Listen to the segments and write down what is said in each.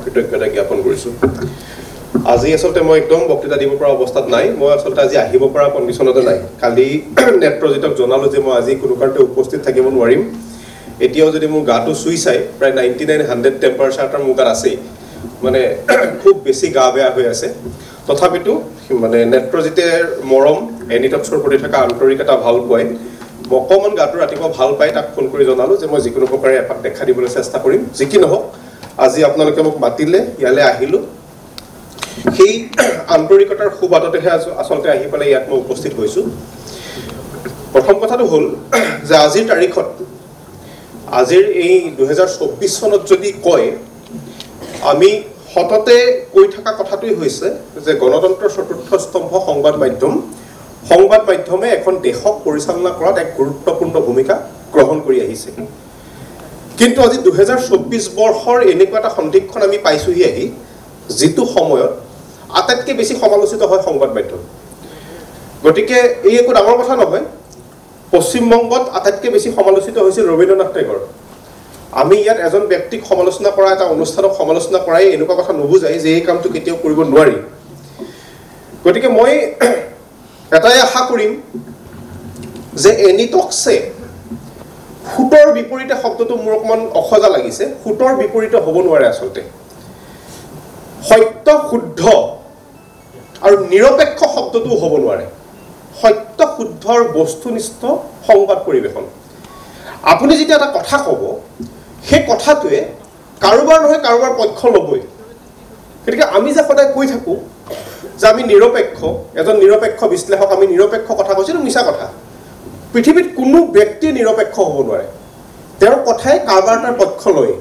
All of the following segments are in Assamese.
কৃতজ্ঞতা জ্ঞাপন কৰিছোঁ আজি আসলতে মই একদম বক্তৃতা দিব পৰা অৱস্থাত নাই মই আসলতে আজি আহিব পৰা কণ্ডিশ্যনতে নাই কালি নেত্ৰজিতক জনালো যে মই আজি কোনো কাৰণতে উপস্থিত থাকিব নোৱাৰিম এতিয়াও যদি মোৰ গাটো চুই চাই প্ৰায় 99-100 টেম্পাৰেচাৰ মোৰ গাত আছে মানে খুব বেছি গা বেয়া হৈ আছে তথাপিতো মানে নেত্ৰজিতেৰ মৰম এনিটক্সৰ প্ৰতি থকা আন্তৰিকতা ভাল পায় অকমান গাটো ৰাতিপুৱা ভাল পাই তাক ফোন কৰি জনালো যে মই যিকোনো প্ৰকাৰে এপাক দেখা দিবলৈ চেষ্টা কৰিম যি কি নহওক আজি আপোনালোকে মোক মাতিলে ইয়ালে আহিলো সেই আন্তৰিকতাৰ সুবাদতেহে আসলতে আহি পেলাই ইয়াত মই উপস্থিত হৈছো প্ৰথম কথাটো হ'ল যে আজিৰ তাৰিখত আজিৰ এই 2024 চনত যদি কয় আমি হততে কৈ থকা কথাটোই হৈছে যে গণতন্ত্ৰৰ চতুৰ্থ স্তম্ভ সংবাদ মাধ্যমে এখন দেশক পৰিচালনা কৰাত এক গুৰুত্বপূৰ্ণ ভূমিকা গ্ৰহণ কৰি আহিছে কিন্তু আজি 2024 বৰ্ষৰ এনেকুৱা এটা সন্ধিক্ষণ আমি পাইছোহি আহি যিটো সময়ত আটাইতকৈ বেছি সমালোচিত হয় সংবাদ মাধ্যম গতিকে এই একো ডাঙৰ কথা নহয় পশ্চিমবংগত আটাইতকৈ বেছি সমালোচিত হৈছিল ৰবীন্দ্ৰনাথ টেগৰ আমি ইয়াত এজন ব্যক্তিক সমালোচনা কৰা এটা অনুষ্ঠানক সমালোচনা কৰাই এনেকুৱা কথা নুবুজাই যে এই কামটো কেতিয়াও কৰিব নোৱাৰি গতিকে মই এটাই আশা কৰিম যে এনিটক্সে ফুটৰ বিপৰীতে শব্দটো মোৰ অকমান অখজা লাগিছে ফুটৰ বিপৰীতে হ'ব নোৱাৰে আসলতে সত্য শুদ্ধ আৰু নিৰপেক্ষ শব্দটো হ'ব নোৱাৰে সত্য শুদ্ধৰ বস্তুনিষ্ঠ সংবাদ পৰিৱেশন আপুনি যেতিয়া এটা কথা ক'ব সেই কথাটোৱে কাৰোবাৰ নহয় কাৰোবাৰ পক্ষ ল'বই গতিকে আমি যে সদায় কৈ থাকোঁ যে আমি নিৰপেক্ষ এজন নিৰপেক্ষ বিশ্লেষক আমি নিৰপেক্ষ কথা কৈছোঁ মিছা কথা পৃথিৱীত কোনো ব্যক্তি নিৰপেক্ষ হ'ব নোৱাৰে তেওঁৰ কথাই কাৰোবাৰ তাৰ পক্ষ লয়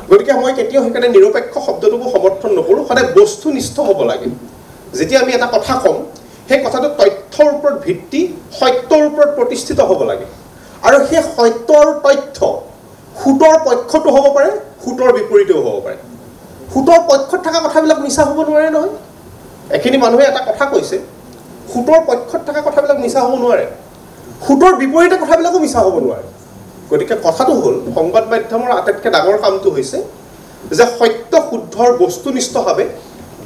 গতিকে মই কেতিয়াও সেইকাৰণে নিৰপেক্ষ শব্দটোকো সমৰ্থন নকৰোঁ সদায় বস্তুনিষ্ঠ হ'ব লাগে যেতিয়া আমি এটা কথা ক'ম সেই কথাটো তথ্যৰ ওপৰত ভিত্তি সত্যৰ ওপৰত প্ৰতিষ্ঠিত হ'ব লাগে আৰু সেই সত্য আৰু তথ্য ফুটৰ পক্ষটো হ'ব পাৰে ফুটৰ বিপৰীতেও হ'ব পাৰে ফুটৰ পক্ষত থকা কথাবিলাক মিছা হ'ব নোৱাৰে নহয় এখিনি মানুহে এটা কথা কৈছে ফুটৰ পক্ষত থকা কথাবিলাক মিছা হ'ব নোৱাৰে ফুটৰ বিপৰীতে কথাবিলাকো মিছা হ'ব নোৱাৰে গতিকে কথাটো হ'ল সংবাদ মাধ্যমৰ আটাইতকৈ ডাঙৰ কামটো হৈছে যে সত্য শুদ্ধৰ বস্তুনিষ্ঠভাৱে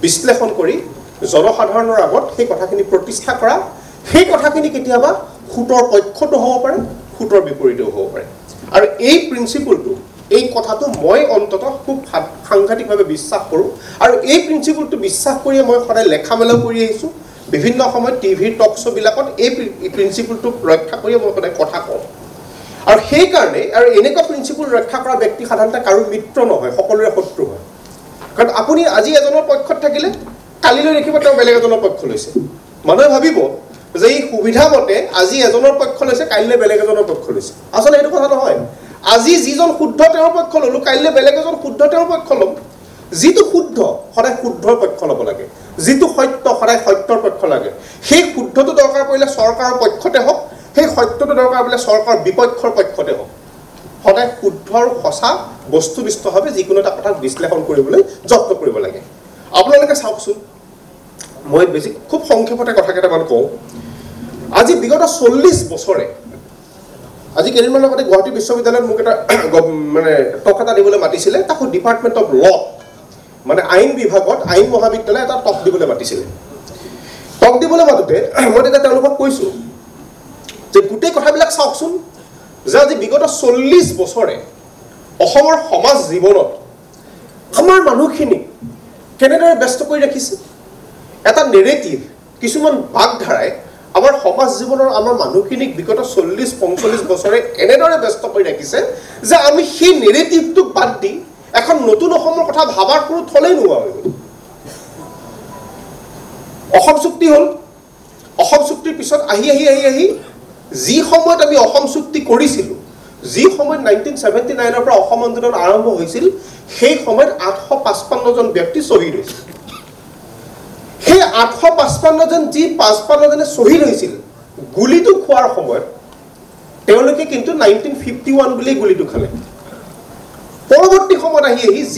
বিশ্লেষণ কৰি জনসাধাৰণৰ আগত সেই কথাখিনি প্ৰতিষ্ঠা কৰা সেই কথাখিনি কেতিয়াবা ফুটৰ পক্ষটো হ'ব পাৰে ফুটৰ বিপৰীতেও হ'ব পাৰে আৰু এই প্ৰিন্সিপলটো এই কথাটো মই অন্ততঃ খুব সাংঘাতিকভাৱে বিশ্বাস কৰোঁ আৰু এই প্ৰিন্সিপলটো বিশ্বাস কৰিয়ে মই সদায় লেখা মেলা কৰি আহিছোঁ বিভিন্ন সময়ত টিভি টক শ্ব'বিলাকত এই প্ৰিন্সিপলটোক ৰক্ষা কৰিয়ে মই সদায় কথা কওঁ আৰু সেইকাৰণে আৰু এনেকুৱা প্ৰিন্সিপল ৰক্ষা কৰা ব্যক্তি সাধাৰণতে কাৰো মিত্ৰ নহয় সকলোৰে শত্ৰু হয় কাৰণ আপুনি আজি এজনৰ পক্ষত থাকিলে কালিলৈ দেখিব তেওঁ বেলেগ এজনৰ পক্ষ লৈছে মানুহে ভাবিব যে এই সুবিধা মতে আজি এজনৰ পক্ষ লৈছে কাইলৈ বেলেগ এজনৰ পক্ষ লৈছে আচলতে এইটো কথা নহয় আজি যিজন শুদ্ধ তেওঁৰ পক্ষ ল'লো কাইলৈ বেলেগ এজন শুদ্ধ তেওঁৰ পক্ষ ল'ম যিটো শুদ্ধ সদায় শুদ্ধৰ পক্ষ ল'ব লাগে যিটো সত্য সদায় সত্যৰ পক্ষ লাগে সেই শুদ্ধটো দৰকাৰ পৰিলে চৰকাৰৰ পক্ষতে হওক সেই সত্যটো দৰকাৰ পৰিলে চৰকাৰৰ বিপক্ষৰ পক্ষতে হওক সদায় শুদ্ধ আৰু সঁচা বস্তুনিষ্ঠভাৱে যিকোনো এটা কথা বিশ্লেষণ কৰিবলৈ যত্ন কৰিব লাগে আপোনালোকে চাওকচোন মই বেছি খুব সংক্ষেপতে কথা কেইটামান কওঁ আজি বিগত 40 বছৰে আজি কেইদিনমান আগতে গুৱাহাটী বিশ্ববিদ্যালয়ত মোক এটা মানে টক এটা দিবলৈ মাতিছিলে তাকো ডিপাৰ্টমেণ্ট অফ ল মানে আইন বিভাগত আইন মহাবিদ্যালয় এটা টক দিবলৈ মাতিছিলে টক দিবলৈ মাতোঁতে মই তেতিয়া তেওঁলোকক কৈছোঁ যে গোটেই কথাবিলাক চাওকচোন যে আজি বিগত 40 বছৰে অসমৰ সমাজ জীৱনত আমাৰ মানুহখিনিক কেনেদৰে ব্যস্ত কৰি ৰাখিছে এটা নেৰেটিভ কিছুমান বাগধাৰাই আমাৰ সমাজ জীৱনৰ আমাৰ মানুহখিনিক বিগত 40-45 বছৰে এনেদৰে ব্যস্ত কৰি ৰাখিছে যে আমি সেই নেৰেটিভটোক বাদ দি এখন নতুন অসমৰ কথা ভাবাৰ কোনো থলেই নোহোৱা হৈ গ'ল অসম চুক্তি হ'ল অসম চুক্তিৰ পিছত আহি যি সময়ত আমি অসম চুক্তি কৰিছিলোঁ যি সময়ত 1979ৰ পৰা অসম আন্দোলন আৰম্ভ হৈছিল সেই সময়ত 855 জন ব্যক্তি শ্বহীদ হৈছিল সেই 855 জন যি 55 জনে শ্বহীদ হৈছিল গুলিটো খোৱাৰ সময়ত তেওঁলোকে কিন্তু 1951 বুলি গুলিটো খালে পৰৱৰ্তী সময়ত আহি